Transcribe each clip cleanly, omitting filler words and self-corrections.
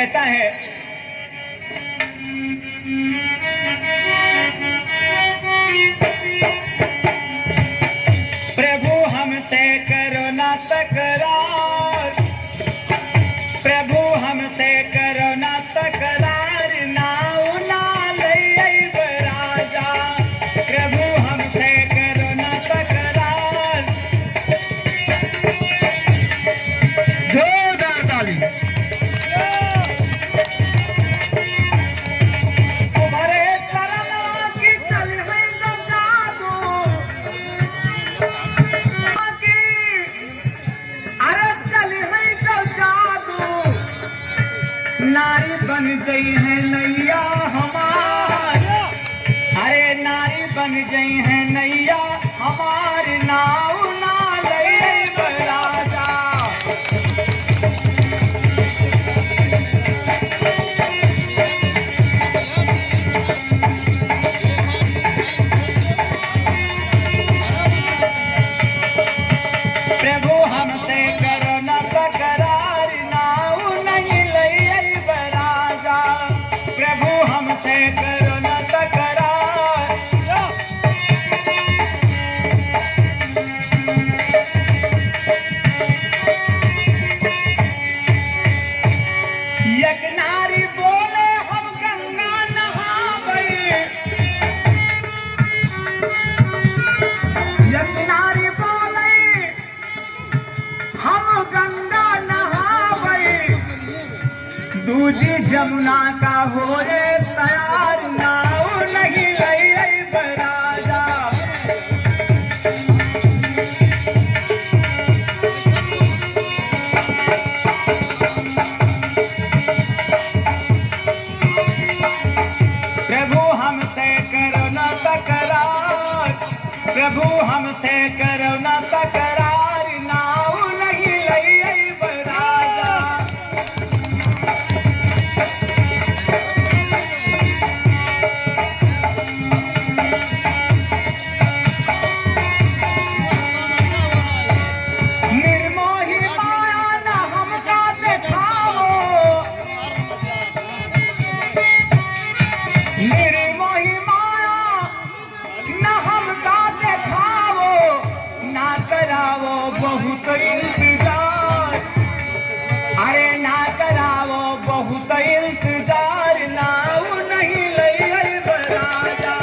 कहता है, प्रभु हमसे करो ना तकरार, प्रभु हमसे करो ना तकरार, नाऊ ना लई बराजा, प्रभु हमसे करो ना तकरार। जोरदार ताली। तुम्हारे चरणों की चल है जादू, अरे चल है जादू, नारी बन गई है नैया हमार, अरे नारी बन गई है नैया हमारी, नाव ना लई बराजा। प्रभु हमसे करो न तकरार, नाऊ नहीं लई बराजा, प्रभु हमसे करो न तकरार। एक नारी बोले हम गंगा नहावे, एक नारी बोले हम गंगा नहावे, दूजी जमुना का हो रे तैयार, नाव नहीं लई बराजा। प्रभु हमसे करो न तकरार, प्रभु हमसे करो न तकरार, नाव नहीं लई बराजा। निर्मोही माया न हमका दिखाओ, निर्मोही माया न हमका दिखाओ, ना करावो बहुत इंतजार, अरे ना करावो बहुत इंतजार, नाव नहीं लई बराजा।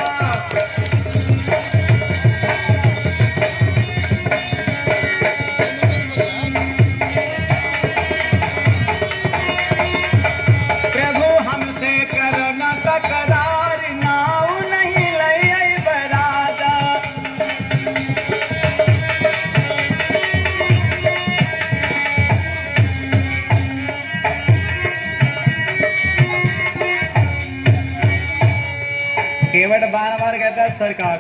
प्रभु हमसे करो न तकरार, नाऊ नहीं लई बराजा। केवट बार बार कहता है, सरकार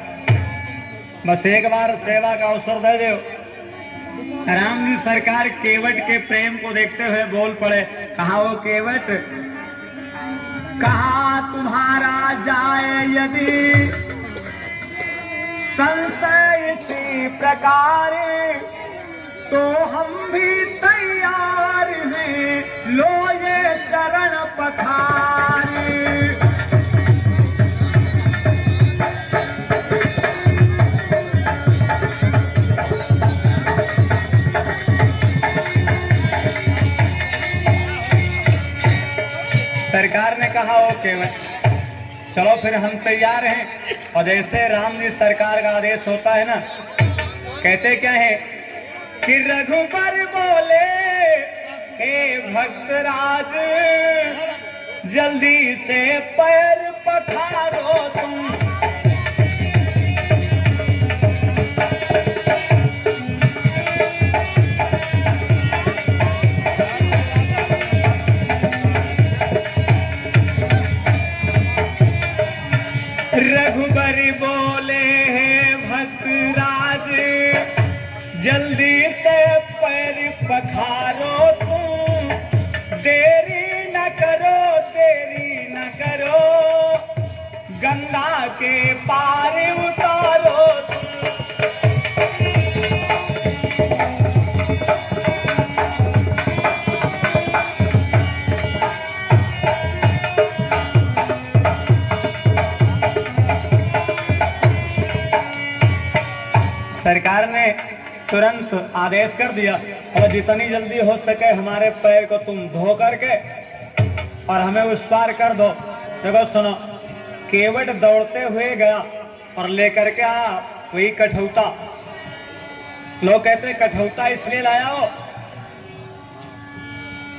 बस एक बार सेवा का अवसर दे दो। राम जी सरकार केवट के प्रेम को देखते हुए बोल पड़े, कहा वो केवट, कहा तुम्हारा जाए यदि संशय इसी प्रकार, तो हम भी तैयार हैं, लो ये चरण पखारे। सरकार ने कहा, ओ केवट चलो फिर हम तैयार हैं। और जैसे राम जी सरकार का आदेश होता है ना, कहते क्या है कि रघुबर बोले, हे भक्तराज जल्दी से पैर पखारो तुम, रघुबर बोले हे भक्तराज जल्दी से पैर पखारो तुम, देरी न करो, देरी न करो, गंगा के तुरंत आदेश कर दिया और जितनी जल्दी हो सके हमारे पैर को तुम धो करके और हमें उस पार कर दो। देखो सुनो, केवट दौड़ते हुए गया और लेकर के आया वही कठौता। लोग कहते कठौता इसलिए लाया हो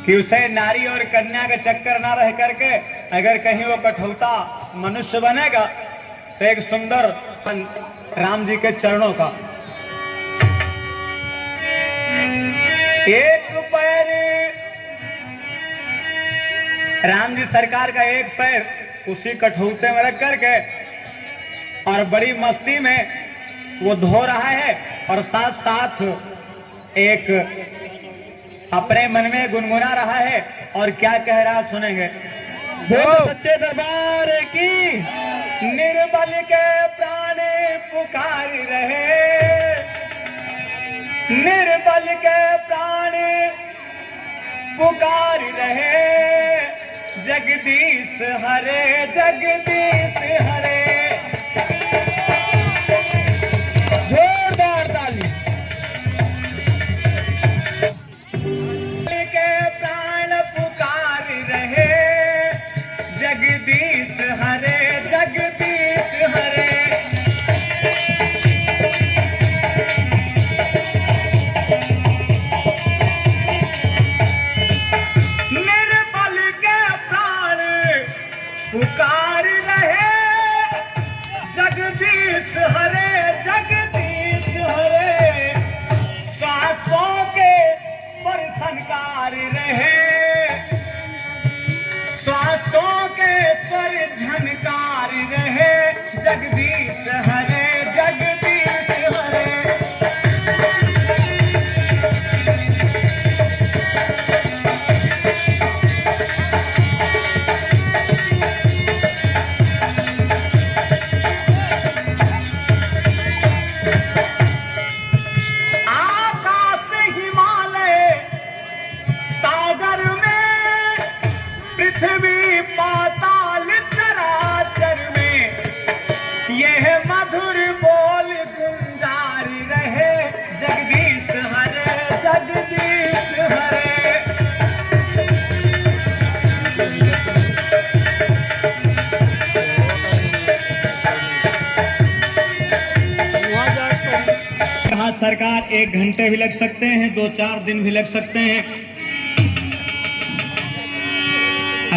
कि उसे नारी और कन्या का चक्कर ना रह करके अगर कहीं वो कठौता मनुष्य बनेगा तो एक सुंदर राम जी के चरणों का एक पैर, राम जी सरकार का एक पैर उसी कठौते में रख करके और बड़ी मस्ती में वो धो रहा है और साथ साथ एक अपने मन में गुनगुना रहा है। और क्या कह रहा सुनेंगे। सच्चे दरबार की निर्बल के प्राण पुकार रहे, निर्बल के प्राण पुकार रहे, जगदीश हरे जगदीश हरे। जोरदार ताली। के प्राण पुकार रहे, जगदीश हरे जगदीश हरे। पुकार रहे, जगदीश हरे जगदीश हरे। सांसों के पर झनकार रहे, सांसों के पर झनकार रहे, जगदीश हरे जगदीश हरे। पृथ्वी पाताल चराचर में यह मधुर बोल गुंजारी रहे, जगदीश हरे जगदीश हरे। कहा सरकार 1 घंटे भी लग सकते हैं, 2-4 दिन भी लग सकते हैं।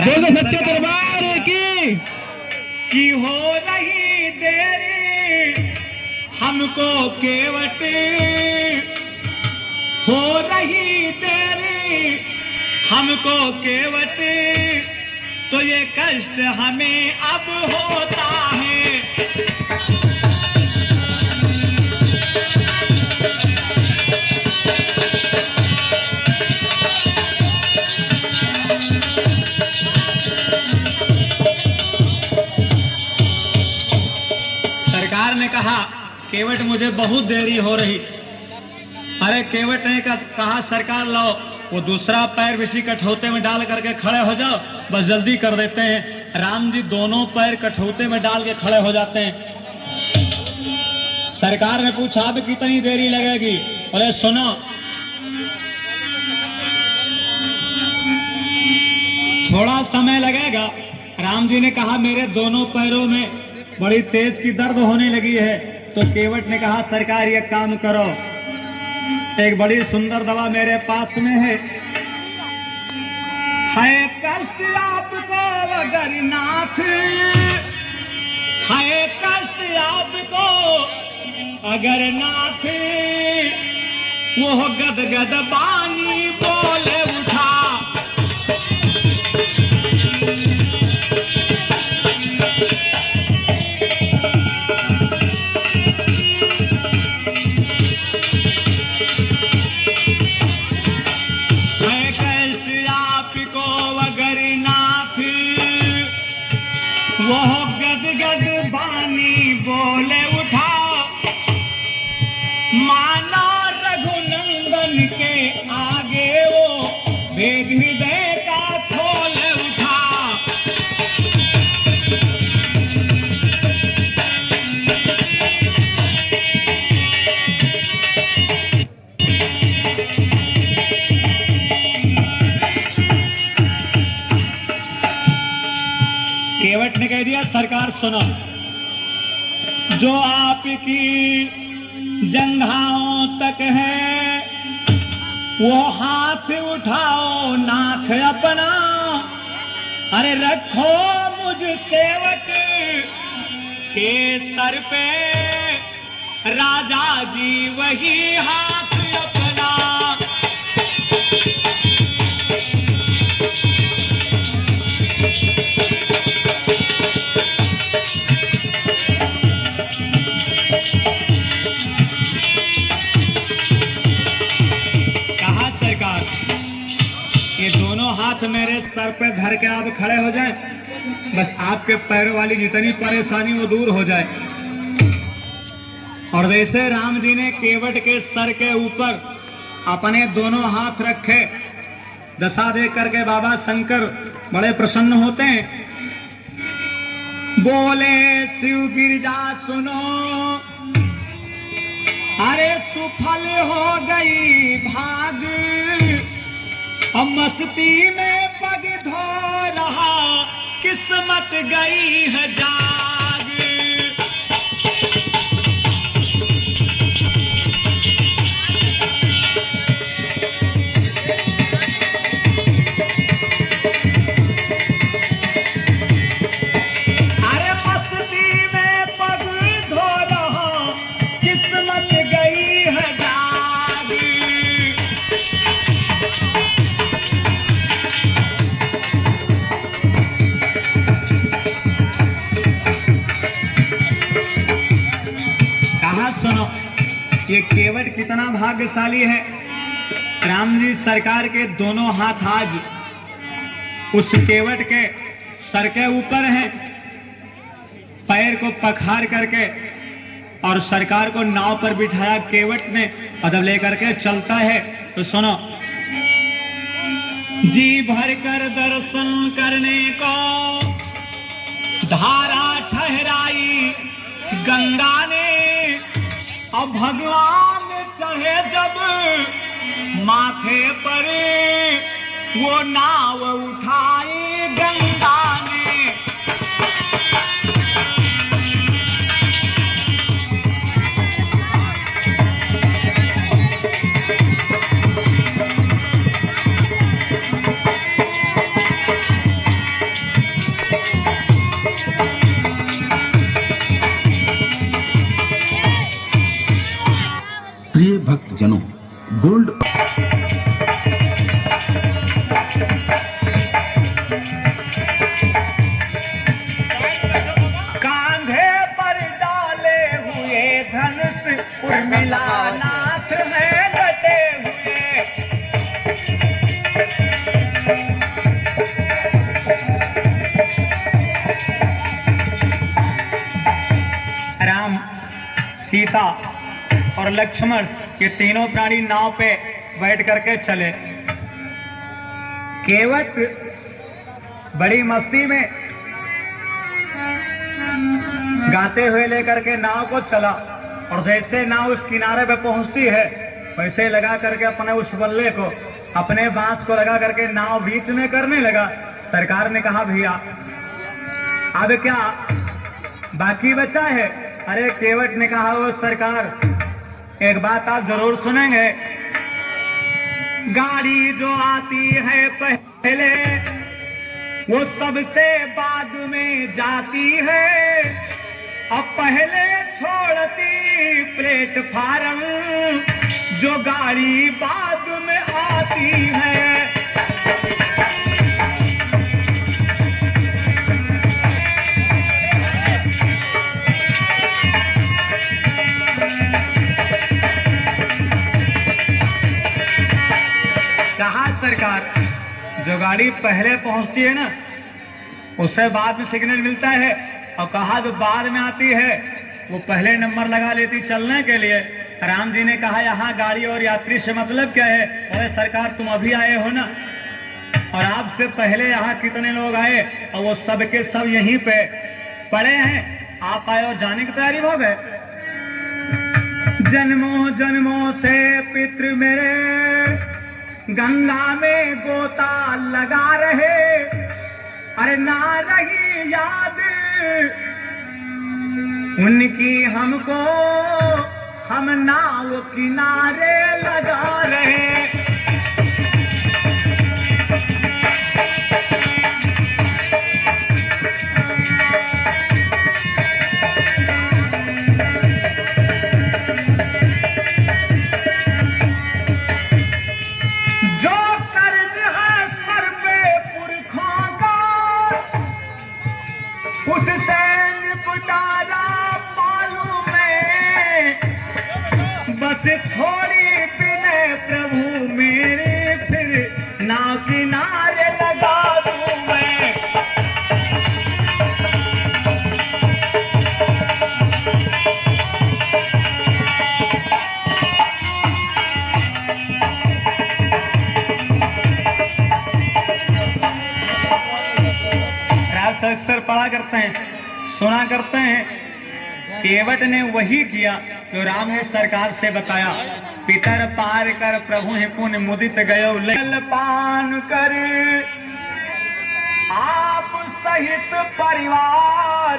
बोलो सच्चे दरबार की हो रही देरी हमको केवट, हो रही देरी हमको केवट, तो ये कष्ट हमें अब होता है। सरकार ने कहा केवट मुझे बहुत देरी हो रही। अरे केवट ने कहा सरकार लाओ वो दूसरा पैर इसी कठौते में डाल करके खड़े हो जाओ, बस जल्दी कर देते हैं। राम जी दोनों पैर कठौते में डाल के खड़े हो जाते हैं। सरकार ने पूछा अब कितनी देरी लगेगी। बोले सुनो, थोड़ा समय लगेगा। राम जी ने कहा मेरे दोनों पैरों में बड़ी तेज की दर्द होने लगी है। तो केवट ने कहा सरकार ये काम करो, एक बड़ी सुंदर दवा मेरे पास में है कष्ट आपको अगर नाथ, है कष्ट आपको अगर नाथ, वो गदगद बानी बोले उठा। वो गदगद बानी बोले उठा, मानो रघुनंदन के आगे वो भेद हृदय का खोले उठा। कह दिया सरकार सुनो, जो आपकी जंघाओं तक है वो हाथ उठाओ नाथ अपना, अरे रखो मुझ सेवक के सर पे राजा जी वही हाथ अपना। कहा सरकार ये दोनों हाथ मेरे सर पे धर के आप खड़े हो जाएं, बस आपके पैरों वाली जितनी परेशानी वो दूर हो जाए। और वैसे राम जी ने केवट के सर के ऊपर अपने दोनों हाथ रखे, दशा देख करके बाबा शंकर बड़े प्रसन्न होते हैं। बोले शिव गिरजा सुनो, अरे सुफल हो गई भाग, अब मस्ती में पग धो रहा किस्मत गई है जाग। अरे मस्ती में पग धो रहा किस्मत गई है जाग। सुनो ये केवट कितना भाग्यशाली है, राम जी सरकार के दोनों हाथ आज उस केवट के सर के ऊपर हैं, पैर को पखार करके और सरकार को नाव पर बिठाया केवट ने, और जब लेकर के चलता है तो सुनो, जी भर कर दर्शन करने को धारा ठहराई गंगा ने, अब भगवान चाहे जब माथे पर वो नाव उठाई गंगा ने। प्रिय भक्तजनों, गोल्ड कांधे पर डाले हुए धनुष उर्मिला नाथ में डटे हुए। राम, सीता और लक्ष्मण ये तीनों प्राणी नाव पे बैठ करके चले। केवट बड़ी मस्ती में गाते हुए लेकर के नाव को चला, और जैसे नाव उस किनारे पे पहुंचती है वैसे लगा करके अपने उस बल्ले को, अपने बांस को लगा करके नाव बीच में करने लगा। सरकार ने कहा भैया अब क्या बाकी बचा है? अरे केवट ने कहा वो सरकार एक बात आप जरूर सुनेंगे, गाड़ी जो आती है पहले वो सबसे बाद में जाती है, अब पहले छोड़ती प्लेटफार्म जो गाड़ी बाद में आती है। कहा सरकार जो गाड़ी पहले पहुंचती है ना उससे बाद में सिग्नल मिलता है, और कहा जो बाद में आती है वो पहले नंबर लगा लेती चलने के लिए। राम जी ने कहा यहाँ गाड़ी और यात्री से मतलब क्या है? अरे सरकार तुम अभी आए हो ना, और आपसे पहले यहाँ कितने लोग आए और वो सब के सब यहीं पे पड़े हैं, आप आए और जाने की तैयारी हो गए। जन्मों जन्मों से पितृ मेरे गंगा में गोता लगा रहे, अरे ना रही याद उनकी हमको हम नाव किनारे लगा रहे। जो कर्ज है सर पे पुरखों का, उससे निपटारा मालूम है। बस थोड़ी विनय प्रभु मेरे, फिर नाव किनारे लगा दूं मैं। राज अक्सर पढ़ा करते हैं, सुना करते हैं। केवट ने वही किया जो राम ने सरकार से बताया। पितर पार कर प्रभु ही पुण्य मुदित गयो, जल पान कर आप सहित परिवार।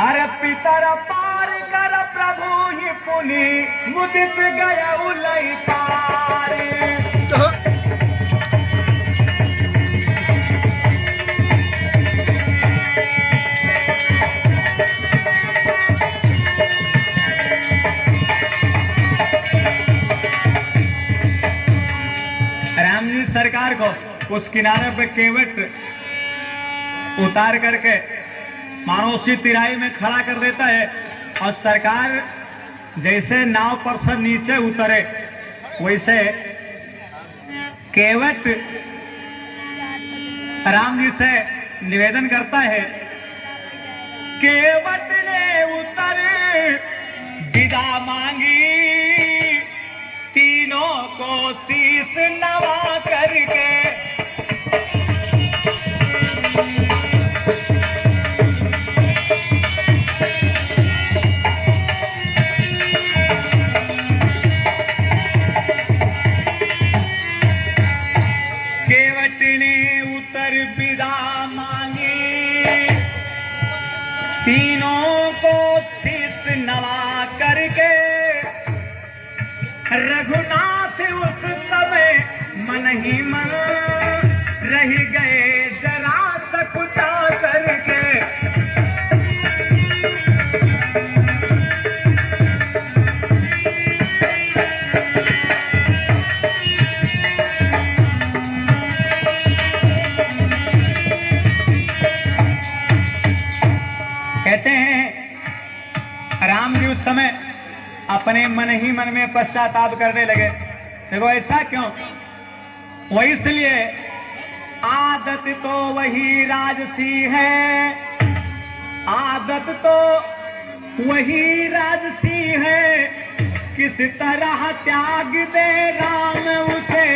अरे पितर पार कर प्रभु ही पुण्य मुदित गयो लई पार। राम जी सरकार को उस किनारे पे केवट उतार करके मानो उसी तिराई में खड़ा कर देता है, और सरकार जैसे नाव पर से नीचे उतरे वैसे केवट राम जी से निवेदन करता है। केवट ने उतर विदा मांगी, तीनों को शीश नवा करके। केवट ने उतर विदा मांगी, तीनों को शीश नवा करके। रघुनाथ उस समय मन ही मन रह गए जरा सकुचा करके। कहते हैं राम जी उस समय अपने मन ही मन में पश्चाताप करने लगे। देखो ऐसा क्यों? वो इसलिए आदत तो वही राजसी है, आदत तो वही राजसी है। किस तरह त्याग दे राम उसे